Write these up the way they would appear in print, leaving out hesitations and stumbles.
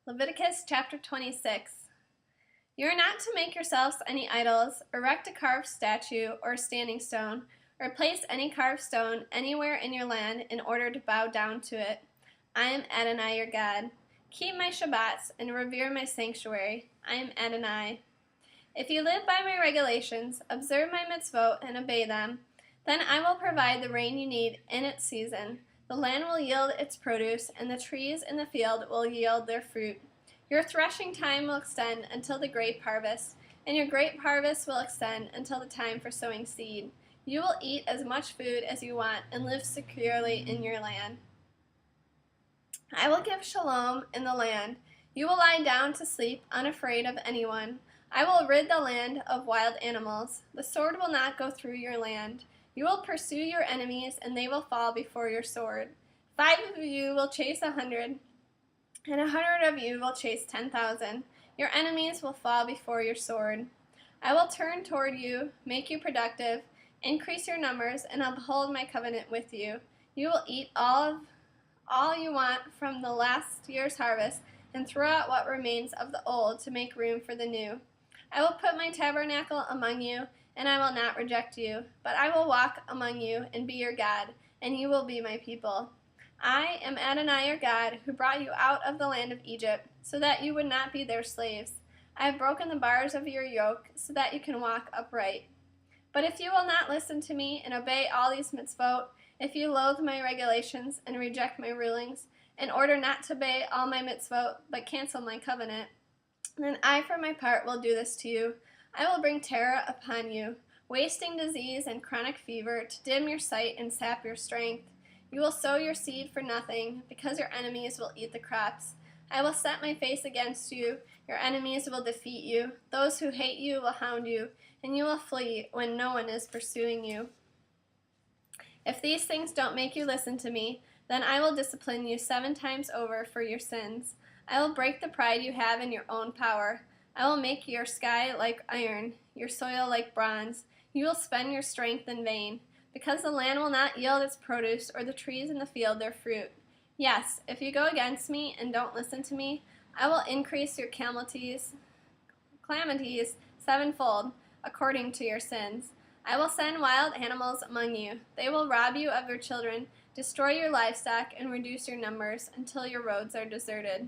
Leviticus chapter 26. You are not to make yourselves any idols, erect a carved statue or standing stone, or place any carved stone anywhere in your land in order to bow down to it. I am Adonai your God. Keep my Shabbats and revere my sanctuary. I am Adonai. If you live by my regulations, observe my mitzvot, and obey them, then I will provide the rain you need in its season. The land will yield its produce, and the trees in the field will yield their fruit. Your threshing time will extend until the grape harvest, and your grape harvest will extend until the time for sowing seed. You will eat as much food as you want and live securely in your land. I will give shalom in the land. You will lie down to sleep, unafraid of anyone. I will rid the land of wild animals. The sword will not go through your land. You will pursue your enemies, and they will fall before your sword. 5 of you will chase 100, and 100 of you will chase 10,000. Your enemies will fall before your sword. I will turn toward you, make you productive, increase your numbers, and uphold my covenant with you. You will eat all you want from the last year's harvest, and throw out what remains of the old to make room for the new. I will put my tabernacle among you, and I will not reject you, but I will walk among you and be your God, and you will be my people. I am Adonai your God, who brought you out of the land of Egypt, so that you would not be their slaves. I have broken the bars of your yoke, so that you can walk upright. But if you will not listen to me and obey all these mitzvot, if you loathe my regulations and reject my rulings, in order not to obey all my mitzvot, but cancel my covenant, then I for my part will do this to you. I will bring terror upon you, wasting disease and chronic fever, to dim your sight and sap your strength. You will sow your seed for nothing, because your enemies will eat the crops. I will set my face against you. Your enemies will defeat you. Those who hate you will hound you, and you will flee when no one is pursuing you. If these things don't make you listen to me, then I will discipline you 7 times over for your sins. I will break the pride you have in your own power. I will make your sky like iron, your soil like bronze. You will spend your strength in vain, because the land will not yield its produce or the trees in the field their fruit. Yes, if you go against me and don't listen to me, I will increase your calamities 7-fold, according to your sins. I will send wild animals among you. They will rob you of your children, destroy your livestock, and reduce your numbers until your roads are deserted.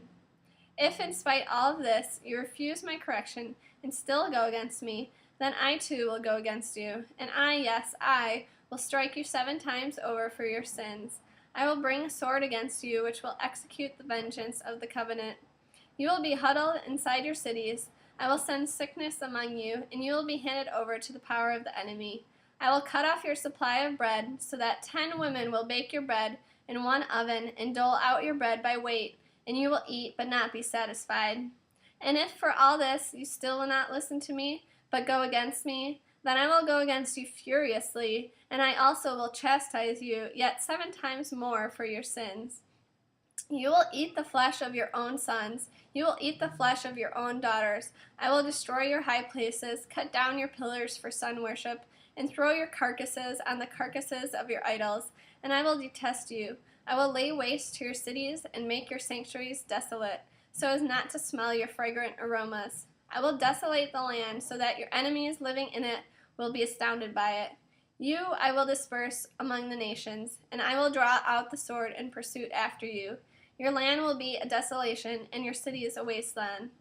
If, in spite of all of this, you refuse my correction and still go against me, then I too will go against you, and I, yes, I, will strike you 7 times over for your sins. I will bring a sword against you, which will execute the vengeance of the covenant. You will be huddled inside your cities. I will send sickness among you, and you will be handed over to the power of the enemy. I will cut off your supply of bread, so that 10 women will bake your bread in one oven and dole out your bread by weight, and you will eat but not be satisfied. And if for all this you still will not listen to me, but go against me, then I will go against you furiously, and I also will chastise you yet 7 times more for your sins. You will eat the flesh of your own sons. You will eat the flesh of your own daughters. I will destroy your high places, cut down your pillars for sun worship, and throw your carcasses on the carcasses of your idols, and I will detest you. I will lay waste to your cities and make your sanctuaries desolate, so as not to smell your fragrant aromas. I will desolate the land, so that your enemies living in it will be astounded by it. You I will disperse among the nations, and I will draw out the sword in pursuit after you. Your land will be a desolation, and your cities a wasteland.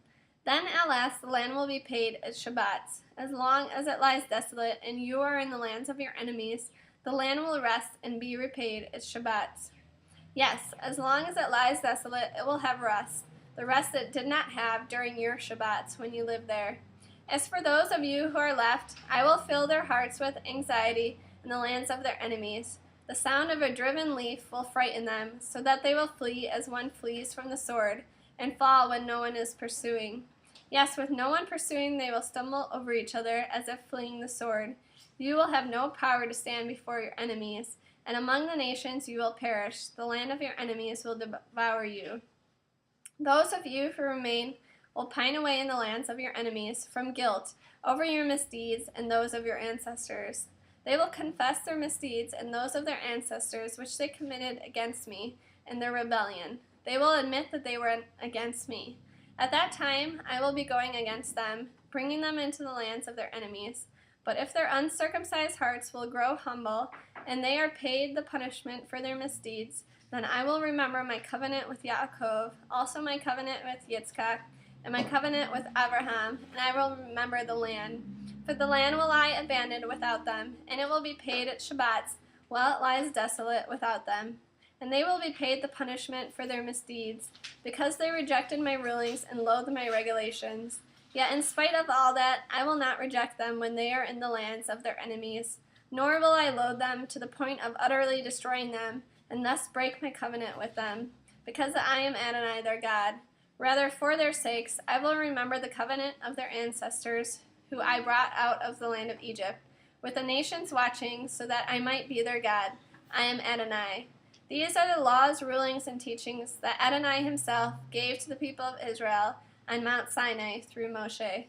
Then at last the land will be paid its Shabbats. As long as it lies desolate, and you are in the lands of your enemies, the land will rest and be repaid its Shabbats. Yes, as long as it lies desolate, it will have rest, the rest it did not have during your Shabbats when you lived there. As for those of you who are left, I will fill their hearts with anxiety in the lands of their enemies. The sound of a driven leaf will frighten them, so that they will flee as one flees from the sword, and fall when no one is pursuing. Yes, with no one pursuing, they will stumble over each other as if fleeing the sword. You will have no power to stand before your enemies, and among the nations you will perish. The land of your enemies will devour you. Those of you who remain will pine away in the lands of your enemies from guilt over your misdeeds and those of your ancestors. They will confess their misdeeds and those of their ancestors which they committed against me in their rebellion. They will admit that they were against me. At that time, I will be going against them, bringing them into the lands of their enemies. But if their uncircumcised hearts will grow humble, and they are paid the punishment for their misdeeds, then I will remember my covenant with Yaakov, also my covenant with Yitzchak, and my covenant with Abraham, and I will remember the land. For the land will lie abandoned without them, and it will be paid at Shabbats, while it lies desolate without them. And they will be paid the punishment for their misdeeds, because they rejected my rulings and loathed my regulations. Yet in spite of all that, I will not reject them when they are in the lands of their enemies, nor will I loathe them to the point of utterly destroying them, and thus break my covenant with them, because I am Adonai their God. Rather, for their sakes, I will remember the covenant of their ancestors, who I brought out of the land of Egypt, with the nations watching, so that I might be their God. I am Adonai. These are the laws, rulings, and teachings that Adonai himself gave to the people of Israel on Mount Sinai through Moshe.